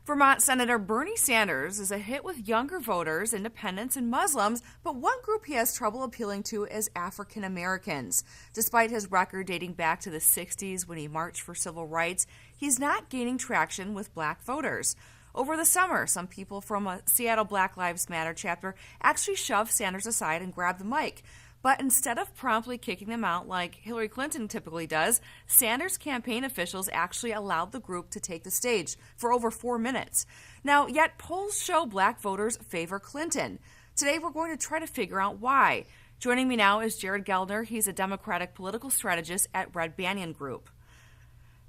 Vermont Senator Bernie Sanders is a hit with younger voters, independents, and Muslims, but one group he has trouble appealing to is African Americans. Despite his record dating back to the 60s when he marched for civil rights, he's not gaining traction with black voters. Over the summer, some people from a Seattle Black Lives Matter chapter actually shoved Sanders aside and grabbed the mic. But instead of promptly kicking them out like Hillary Clinton typically does, Sanders' campaign officials actually allowed the group to take the stage for over 4 minutes. Now, yet polls show black voters favor Clinton. Today, we're going to try to figure out why. Joining me now is Jarad Geldner. He's a Democratic political strategist at Red Banyan Group.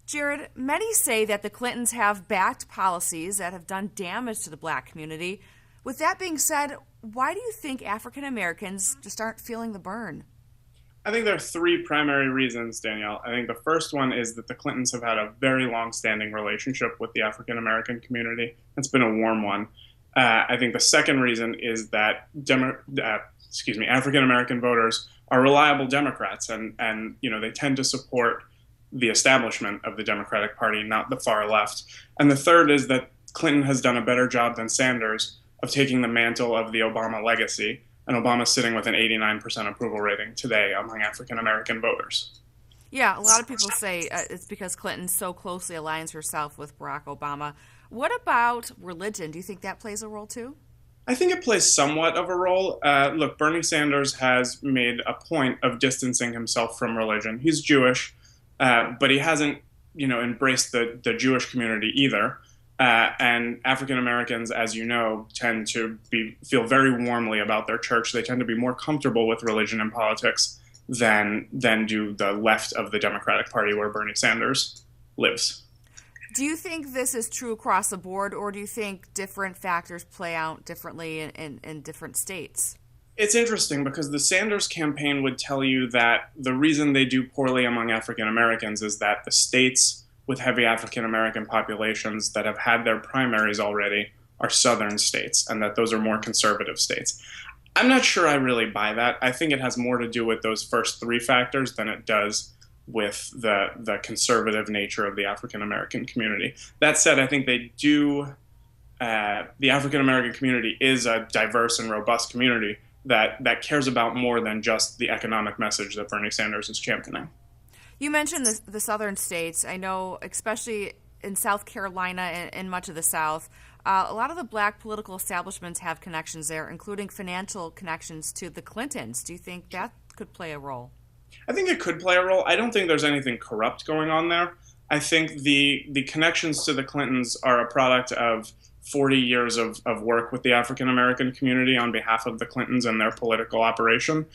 Jarad, many say that the Clintons have backed policies that have done damage to the black community. With that being said, why do you think African Americans just aren't feeling the burn? I think there are three primary reasons, Danielle. I think the first one is that the Clintons have had a very long-standing relationship with the African American community. It's been a warm one. I think the second reason is that African American voters are reliable Democrats, and they tend to support the establishment of the Democratic Party, not the far left. And the third is that Clinton has done a better job than Sanders of taking the mantle of the Obama legacy, and Obama's sitting with an 89% approval rating today among African American voters. Yeah, a lot of people say it's because Clinton so closely aligns herself with Barack Obama. What about religion? Do you think that plays a role too? I think it plays somewhat of a role. Look, Bernie Sanders has made a point of distancing himself from religion. He's Jewish, but he hasn't, embraced the Jewish community either. And African Americans, as you know, tend to feel very warmly about their church. They tend to be more comfortable with religion and politics than do the left of the Democratic Party, where Bernie Sanders lives. Do you think this is true across the board, or do you think different factors play out differently in different states? It's interesting because the Sanders campaign would tell you that the reason they do poorly among African Americans is that the states with heavy African American populations that have had their primaries already are southern states, and that those are more conservative states. I'm not sure I really buy that. I think it has more to do with those first three factors than it does with the conservative nature of the African American community. That said, I think they do. The African American community is a diverse and robust community that cares about more than just the economic message that Bernie Sanders is championing. You mentioned the southern states. I know, especially in South Carolina and much of the South, a lot of the black political establishments have connections there, including financial connections to the Clintons. Do you think that could play a role? I think it could play a role. I don't think there's anything corrupt going on there. I think the connections to the Clintons are a product of 40 years of work with the African American community on behalf of the Clintons and their political operation.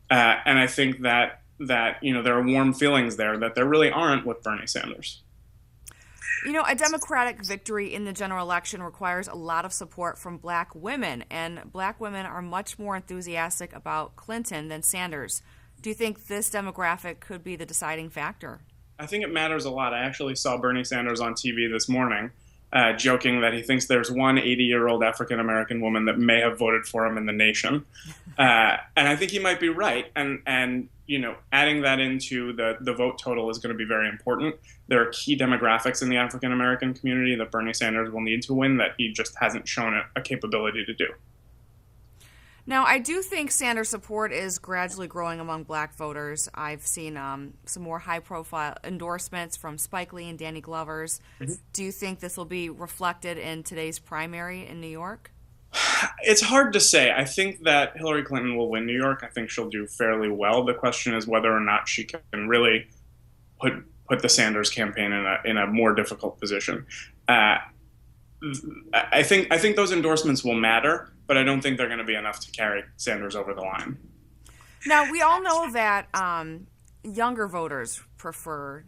And I think that there are warm feelings there that there really aren't with Bernie Sanders. A Democratic victory in the general election requires a lot of support from black women, and black women are much more enthusiastic about Clinton than Sanders. Do you think this demographic could be the deciding factor? I think it matters a lot. I actually saw Bernie Sanders on TV this morning joking that he thinks there's one 80-year-old African-American woman that may have voted for him in the nation. And I think he might be right. And adding that into the vote total is going to be very important. There are key demographics in the African-American community that Bernie Sanders will need to win that he just hasn't shown a capability to do. Now, I do think Sanders' support is gradually growing among black voters. I've seen some more high-profile endorsements from Spike Lee and Danny Glover's. Mm-hmm. Do you think this will be reflected in today's primary in New York? It's hard to say. I think that Hillary Clinton will win New York. I think she'll do fairly well. The question is whether or not she can really put the Sanders campaign in a more difficult position. I think those endorsements will matter, but I don't think they're going to be enough to carry Sanders over the line. Now, we all know that younger voters prefer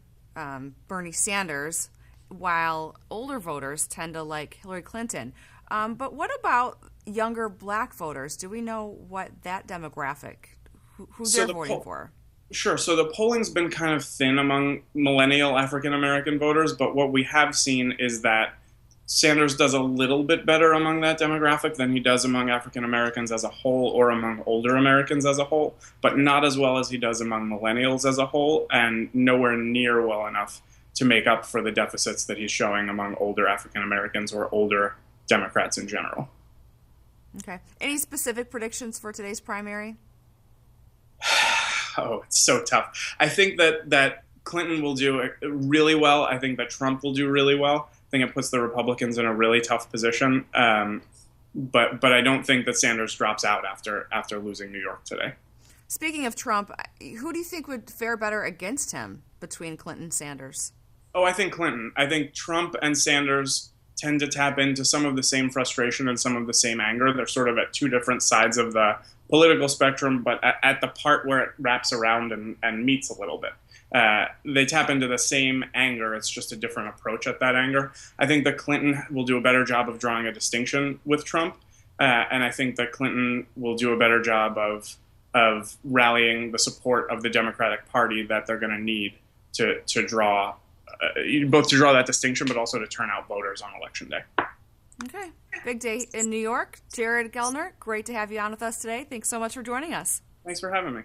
Bernie Sanders, while older voters tend to like Hillary Clinton. But what about younger black voters? Do we know what that demographic, who they're voting for? Sure. So the polling's been kind of thin among millennial African-American voters, but what we have seen is that Sanders does a little bit better among that demographic than he does among African Americans as a whole or among older Americans as a whole, but not as well as he does among millennials as a whole, and nowhere near well enough to make up for the deficits that he's showing among older African Americans or older Democrats in general. Okay. Any specific predictions for today's primary? Oh, it's so tough. I think that Clinton will do really well. I think that Trump will do really well. I think it puts the Republicans in a really tough position. But I don't think that Sanders drops out after losing New York today. Speaking of Trump, who do you think would fare better against him between Clinton and Sanders? Oh, I think Clinton. I think Trump and Sanders tend to tap into some of the same frustration and some of the same anger. They're sort of at two different sides of the political spectrum, but at the part where it wraps around and meets a little bit. They tap into the same anger. It's just a different approach at that anger. I think that Clinton will do a better job of drawing a distinction with Trump, and I think that Clinton will do a better job of rallying the support of the Democratic Party that they're going to need to draw both to draw that distinction, but also to turn out voters on Election Day. Okay. Big day in New York. Jarad Geldner, great to have you on with us today. Thanks so much for joining us. Thanks for having me.